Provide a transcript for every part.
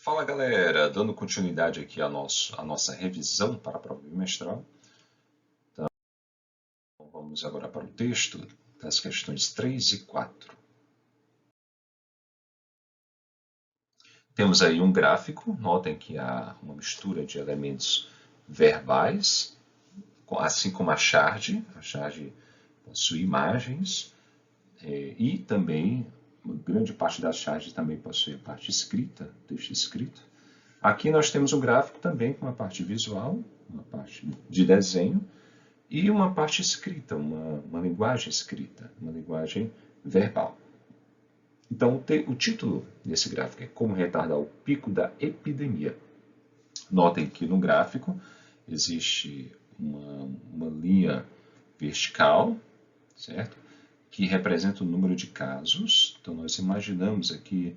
Fala galera, dando continuidade aqui à nossa revisão para a prova bimestral. Então, vamos agora para o texto das questões 3 e 4. Temos aí um gráfico, notem que há uma mistura de elementos verbais, assim como a charge possui imagens, e também, uma grande parte da charge também possui a parte escrita, texto escrito. Aqui nós temos um gráfico também com uma parte visual, uma parte de desenho e uma parte escrita, uma linguagem escrita, uma linguagem verbal. Então, o título desse gráfico é Como retardar o pico da epidemia. Notem que no gráfico existe uma linha vertical, certo? Que representa o número de casos. Então, nós imaginamos aqui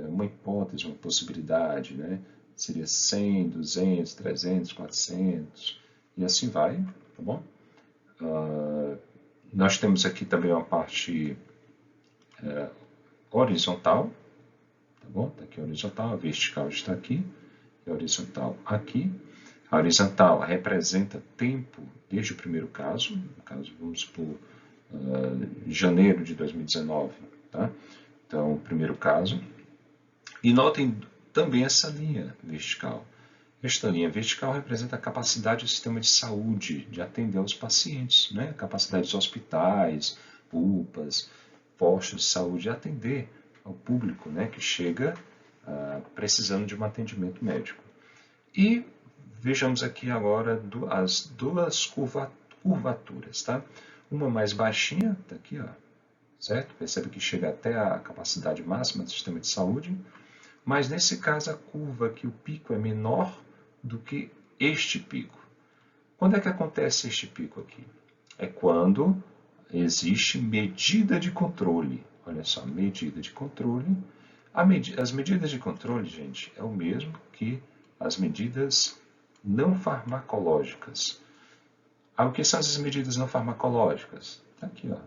uma hipótese, uma possibilidade, né? Seria 100, 200, 300, 400 e assim vai, tá bom? Nós temos aqui também uma parte horizontal, tá bom? Está aqui a horizontal, a vertical está aqui, e a horizontal aqui. A horizontal representa tempo desde o primeiro caso, no caso vamos por janeiro de 2019, tá? Então, o primeiro caso. E notem também essa linha vertical. Esta linha vertical representa a capacidade do sistema de saúde de atender os pacientes, né? A capacidade dos hospitais, UPAs, postos de saúde de atender ao público, né? Que chega precisando de um atendimento médico. E vejamos aqui agora as duas curvaturas, tá? Uma mais baixinha, está aqui, ó, certo? Percebe que chega até a capacidade máxima do sistema de saúde. Mas nesse caso a curva aqui, o pico é menor do que este pico. Quando é que acontece este pico aqui? É quando existe medida de controle. Olha só, medida de controle. As medidas de controle, gente, é o mesmo que as medidas não farmacológicas. O que são essas medidas não farmacológicas? Está aqui, ó.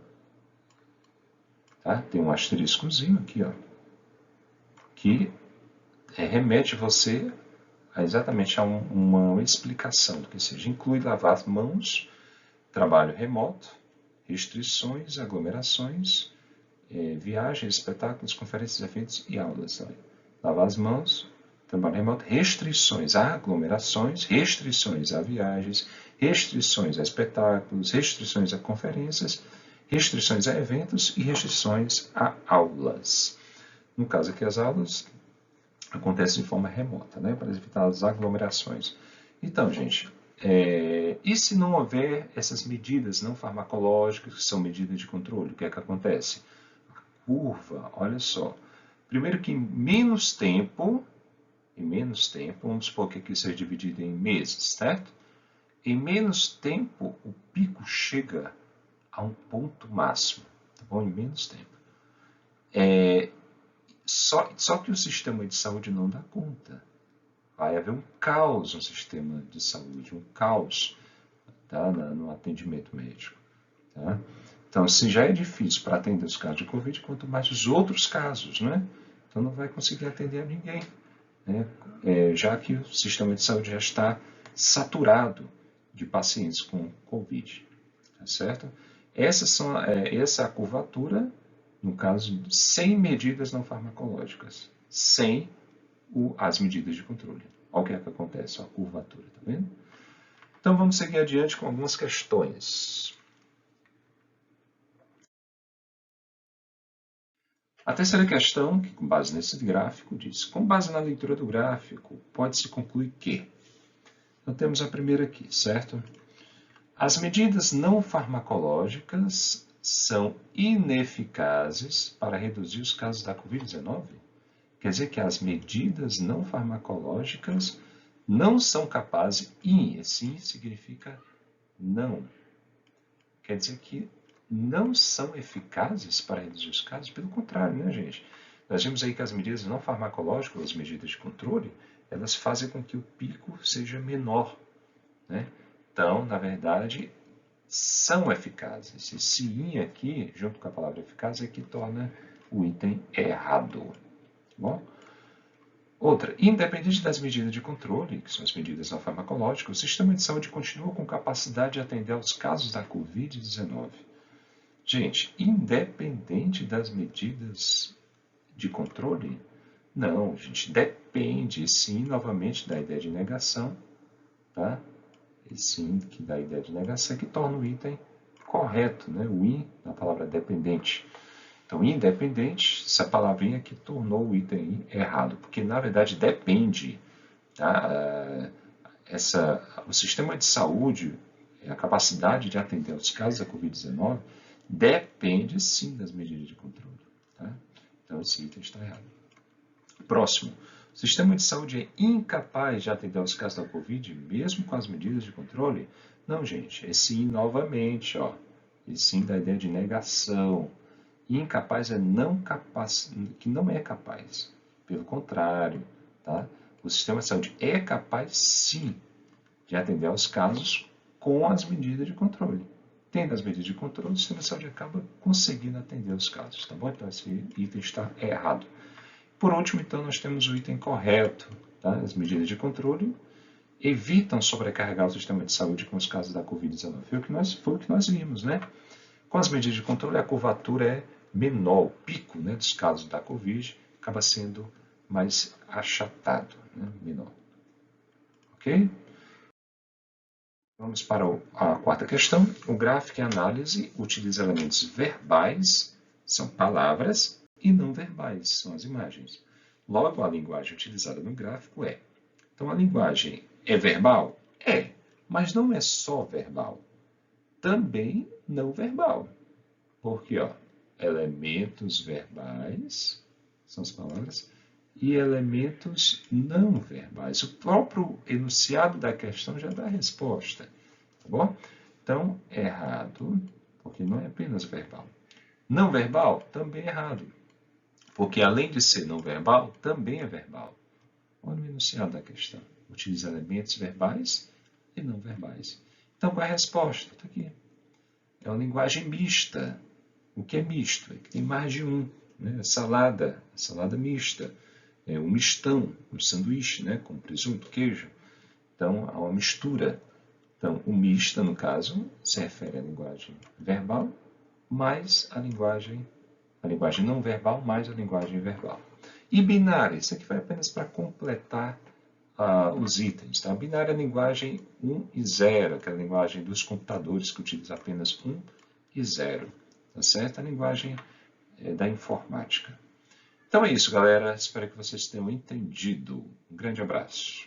Tá? Tem um asteriscozinho aqui, ó, que remete você exatamente a uma explicação do que seja. Inclui lavar as mãos, trabalho remoto, restrições, aglomerações, viagens, espetáculos, conferências, eventos e aulas. Lavar as mãos, trabalho remoto, restrições a aglomerações, restrições a viagens, restrições a espetáculos, restrições a conferências, restrições a eventos e restrições a aulas. No caso aqui, as aulas acontece de forma remota, né, para evitar as aglomerações. Então, gente, e se não houver essas medidas não farmacológicas, que são medidas de controle, o que é que acontece? A curva, olha só, primeiro que em menos tempo, vamos supor que aqui seja dividido em meses, certo? Em menos tempo, o pico chega a um ponto máximo, tá bom? Em menos tempo. Só que o sistema de saúde não dá conta. Vai haver um caos no sistema de saúde, um caos, tá, no atendimento médico. Tá? Então, se já é difícil para atender os casos de Covid, quanto mais os outros casos, né? Então não vai conseguir atender a ninguém, né? Já que o sistema de saúde já está saturado de pacientes com Covid. Tá certo? Essa é a curvatura, no caso, sem medidas não farmacológicas, sem as medidas de controle. Olha o que é que acontece, a curvatura, tá vendo? Então vamos seguir adiante com algumas questões. A terceira questão, que com base nesse gráfico, diz: com base na leitura do gráfico, pode-se concluir que... Então temos a primeira aqui, certo? As medidas não farmacológicas são ineficazes para reduzir os casos da Covid-19? Quer dizer que as medidas não farmacológicas não são capazes, e sim significa não. Quer dizer que não são eficazes para reduzir os casos? Pelo contrário, né, gente? Nós vimos aí que as medidas não farmacológicas, as medidas de controle, elas fazem com que o pico seja menor, né? Então, na verdade, são eficazes. Esse in aqui, junto com a palavra eficaz, é que torna o item errado. Bom? Outra, independente das medidas de controle, que são as medidas não farmacológicas, o sistema de saúde continua com capacidade de atender aos casos da Covid-19. Gente, independente das medidas de controle? Não, gente, depende sim, novamente, da ideia de negação, tá? E sim, que da ideia de negação que torna o item correto, né? O in na palavra dependente. Então, independente, essa palavrinha que tornou o item errado, porque na verdade depende, tá? O sistema de saúde, a capacidade de atender aos casos da Covid-19, depende sim das medidas de controle. Tá? Então, esse item está errado. Próximo. O sistema de saúde é incapaz de atender aos casos da Covid, mesmo com as medidas de controle? Não, gente. É sim, novamente, ó. E sim da ideia de negação. Incapaz é não capaz, que não é capaz. Pelo contrário, tá? O sistema de saúde é capaz, sim, de atender aos casos com as medidas de controle. Tendo as medidas de controle, o sistema de saúde acaba conseguindo atender os casos, tá bom? Então, esse item está errado. Por último, então, nós temos o item correto. Tá? As medidas de controle evitam sobrecarregar o sistema de saúde com os casos da Covid-19. Foi o que nós vimos, né? Com as medidas de controle, a curvatura é menor, o pico, né, dos casos da Covid acaba sendo mais achatado, né, menor. Ok? Vamos para a quarta questão. O gráfico e análise utiliza elementos verbais, são palavras, e não verbais, são as imagens. Logo, a linguagem utilizada no gráfico é. Então, a linguagem é verbal? É, mas não é só verbal. Também não verbal. Porque, ó, elementos verbais, são as palavras, e elementos não verbais. O próprio enunciado da questão já dá a resposta, tá bom? Então, errado, porque não é apenas verbal. Não verbal, também errado, porque além de ser não verbal, também é verbal. Olha o enunciado da questão. Utiliza elementos verbais e não verbais. Então, qual é a resposta? Está aqui. É uma linguagem mista. O que é misto? É que tem mais de um. Né? Salada mista. É um mistão, um sanduíche, né? Com presunto, queijo. Então, há uma mistura. Então, o mista, no caso, se refere à linguagem verbal, mais a linguagem não verbal, mais a linguagem verbal. E binária, isso aqui vai apenas para completar os itens. Tá? Binária é a linguagem 1 e 0, aquela linguagem dos computadores que utiliza apenas 1 e 0. Tá certo? A linguagem da informática. Então é isso, galera. Espero que vocês tenham entendido. Um grande abraço.